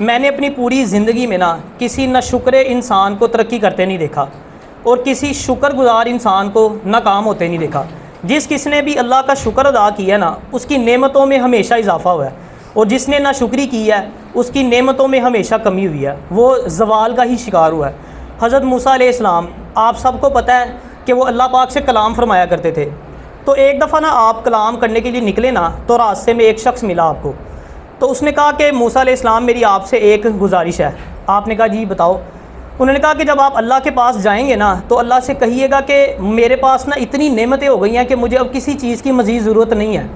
میں نے اپنی پوری زندگی میں نا کسی نہ شکر انسان کو ترقی کرتے نہیں دیکھا اور کسی شکر گزار انسان کو ناکام ہوتے نہیں دیکھا۔ جس کس نے بھی اللہ کا شکر ادا کیا نا اس کی نعمتوں میں ہمیشہ اضافہ ہوا ہے، اور جس نے ناشکری کی ہے اس کی نعمتوں میں ہمیشہ کمی ہوئی ہے، وہ زوال کا ہی شکار ہوا ہے۔ حضرت موسیٰ علیہ السلام، آپ سب کو پتہ ہے کہ وہ اللہ پاک سے کلام فرمایا کرتے تھے۔ تو ایک دفعہ نا آپ کلام کرنے کے لیے نکلے نا تو راستے میں ایک شخص ملا آپ کو، تو اس نے کہا کہ موسیٰ علیہ السلام میری آپ سے ایک گزارش ہے۔ آپ نے کہا جی بتاؤ۔ انہوں نے کہا کہ جب آپ اللہ کے پاس جائیں گے نا تو اللہ سے کہیے گا کہ میرے پاس نا اتنی نعمتیں ہو گئی ہیں کہ مجھے اب کسی چیز کی مزید ضرورت نہیں ہے،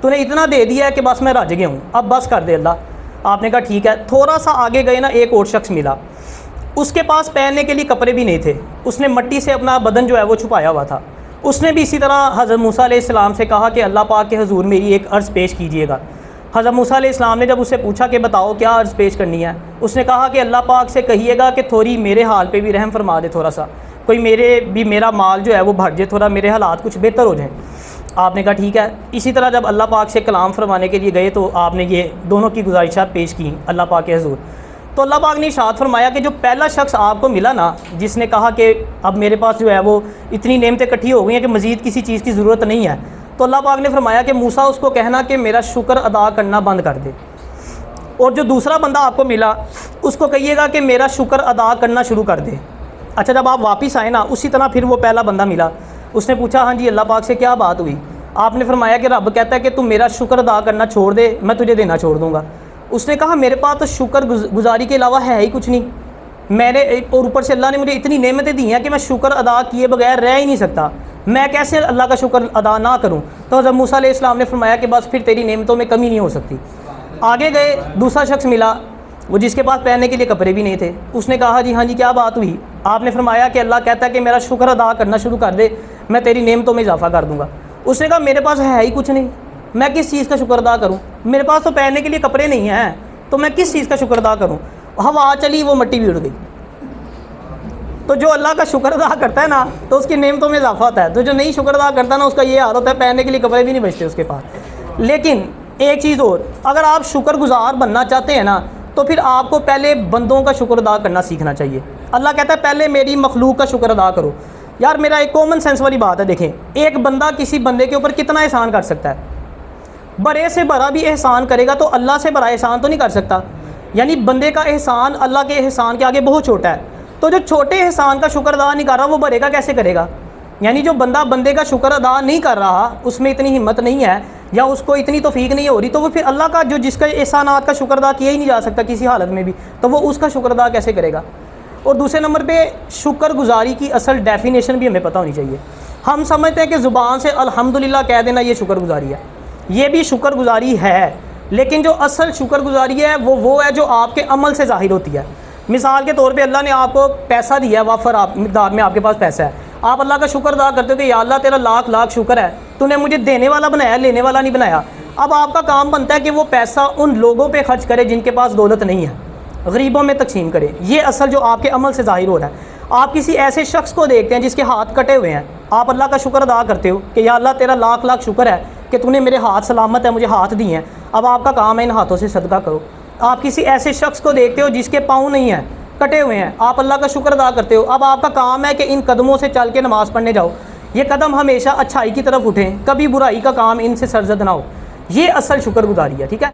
تو نے اتنا دے دیا ہے کہ بس میں رج گیا ہوں، اب بس کر دے اللہ۔ آپ نے کہا ٹھیک ہے۔ تھوڑا سا آگے گئے نا ایک اور شخص ملا، اس کے پاس پہننے کے لیے کپڑے بھی نہیں تھے، اس نے مٹی سے اپنا بدن جو ہے وہ چھپایا ہوا تھا۔ اس نے بھی اسی طرح حضرت موسیٰ علیہ السلام سے کہا کہ اللہ پاک کے حضور میری ایک عرض پیش کیجئے گا۔ حضرت موسیٰ علیہ السلام نے جب اسے پوچھا کہ بتاؤ کیا عرض پیش کرنی ہے، اس نے کہا کہ اللہ پاک سے کہیے گا کہ تھوڑی میرے حال پہ بھی رحم فرما دے، تھوڑا سا کوئی میرا مال جو ہے وہ بھر جائے، تھوڑا میرے حالات کچھ بہتر ہو جائیں۔ آپ نے کہا ٹھیک ہے۔ اسی طرح جب اللہ پاک سے کلام فرمانے کے لیے گئے تو آپ نے یہ دونوں کی گزارشات پیش کی اللہ پاک کے حضور۔ تو اللہ پاک نے ارشاد فرمایا کہ جو پہلا شخص آپ کو ملا نا جس نے کہا کہ اب میرے پاس جو ہے وہ اتنی نعمتیں اکٹھی ہو گئی ہیں کہ مزید کسی چیز کی ضرورت نہیں ہے، تو اللہ پاک نے فرمایا کہ موسیٰ اس کو کہنا کہ میرا شکر ادا کرنا بند کر دے، اور جو دوسرا بندہ آپ کو ملا اس کو کہیے گا کہ میرا شکر ادا کرنا شروع کر دے۔ اچھا جب آپ واپس آئے نا اسی طرح پھر وہ پہلا بندہ ملا، اس نے پوچھا ہاں جی اللہ پاک سے کیا بات ہوئی؟ آپ نے فرمایا کہ رب کہتا ہے کہ تم میرا شکر ادا کرنا چھوڑ دے میں تجھے دینا چھوڑ دوں گا۔ اس نے کہا میرے پاس تو شکر گزاری کے علاوہ ہے ہی کچھ نہیں، میں نے اور اوپر سے اللہ نے مجھے اتنی نعمتیں دی ہیں کہ میں شکر ادا کیے بغیر رہ ہی نہیں سکتا، میں کیسے اللہ کا شکر ادا نہ کروں؟ تو حضرت موسیٰ علیہ السلام نے فرمایا کہ بس پھر تیری نعمتوں میں کمی نہیں ہو سکتی۔ آگے گئے دوسرا شخص ملا، وہ جس کے پاس پہننے کے لیے کپڑے بھی نہیں تھے، اس نے کہا جی ہاں جی کیا بات ہوئی؟ آپ نے فرمایا کہ اللہ کہتا ہے کہ میرا شکر ادا کرنا شروع کر دے میں تیری نعمتوں میں اضافہ کر دوں گا۔ اس نے کہا میرے پاس ہے ہی کچھ نہیں، میں کس چیز کا شکر ادا کروں؟ میرے پاس تو پہننے کے لیے کپڑے نہیں ہیں تو میں کس چیز کا شکر ادا کروں؟ ہوا چلی وہ مٹی بھی اڑ گئی۔ تو جو اللہ کا شکر ادا کرتا ہے نا تو اس کی نعمتوں میں اضافہ ہوتا ہے، تو جو نہیں شکر ادا کرتا نا اس کا یہ حال ہوتا ہے پہننے کے لیے کپڑے بھی نہیں بچتے اس کے پاس۔ لیکن ایک چیز اور، اگر آپ شکر گزار بننا چاہتے ہیں نا تو پھر آپ کو پہلے بندوں کا شکر ادا کرنا سیکھنا چاہیے۔ اللہ کہتا ہے پہلے میری مخلوق کا شکر ادا کرو۔ یار میرا ایک کامن سینس والی بات ہے، دیکھیں ایک بندہ کسی بندے کے اوپر کتنا احسان کر سکتا ہے؟ بڑے سے بڑا بھی احسان کرے گا تو اللہ سے بڑا احسان تو نہیں کر سکتا، یعنی بندے کا احسان اللہ کے احسان کے آگے بہت چھوٹا ہے۔ تو جو چھوٹے احسان کا شکر ادا نہیں کر رہا وہ بڑے کا کیسے کرے گا؟ یعنی جو بندہ بندے کا شکر ادا نہیں کر رہا اس میں اتنی ہمت نہیں ہے یا اس کو اتنی توفیق نہیں ہو رہی، تو وہ پھر اللہ کا جو جس کا احسانات کا شکر ادا کیا ہی نہیں جا سکتا کسی حالت میں بھی، تو وہ اس کا شکر ادا کیسے کرے گا؟ اور دوسرے نمبر پہ شکر گزاری کی اصل ڈیفینیشن بھی ہمیں پتہ ہونی چاہیے۔ ہم سمجھتے ہیں کہ زبان سے الحمدللہ کہہ دینا یہ شکر گزاری ہے، یہ بھی شکر گزاری ہے، لیکن جو اصل شکر گزاری ہے وہ ہے جو آپ کے عمل سے ظاہر ہوتی ہے۔ مثال کے طور پہ اللہ نے آپ کو پیسہ دیا، وافر مقدار میں آپ کے پاس پیسہ ہے، آپ اللہ کا شکر ادا کرتے ہو کہ یا اللہ تیرا لاکھ لاکھ شکر ہے، تو نے مجھے دینے والا بنایا لینے والا نہیں بنایا۔ اب آپ کا کام بنتا ہے کہ وہ پیسہ ان لوگوں پہ خرچ کرے جن کے پاس دولت نہیں ہے، غریبوں میں تقسیم کرے، یہ اصل جو آپ کے عمل سے ظاہر ہو رہا ہے۔ آپ کسی ایسے شخص کو دیکھتے ہیں جس کے ہاتھ کٹے ہوئے ہیں، آپ اللہ کا شکر ادا کرتے ہو کہ یا اللہ تیرا لاکھ لاکھ شکر ہے کہ تو نے میرے ہاتھ سلامت ہے، مجھے ہاتھ دیے ہیں، اب آپ کا کام ہے ان ہاتھوں سے صدقہ کرو۔ آپ کسی ایسے شخص کو دیکھتے ہو جس کے پاؤں نہیں ہیں، کٹے ہوئے ہیں، آپ اللہ کا شکر ادا کرتے ہو، اب آپ کا کام ہے کہ ان قدموں سے چل کے نماز پڑھنے جاؤ، یہ قدم ہمیشہ اچھائی کی طرف اٹھیں، کبھی برائی کا کام ان سے سرزد نہ ہو۔ یہ اصل شکر گزاری ہے، ٹھیک ہے۔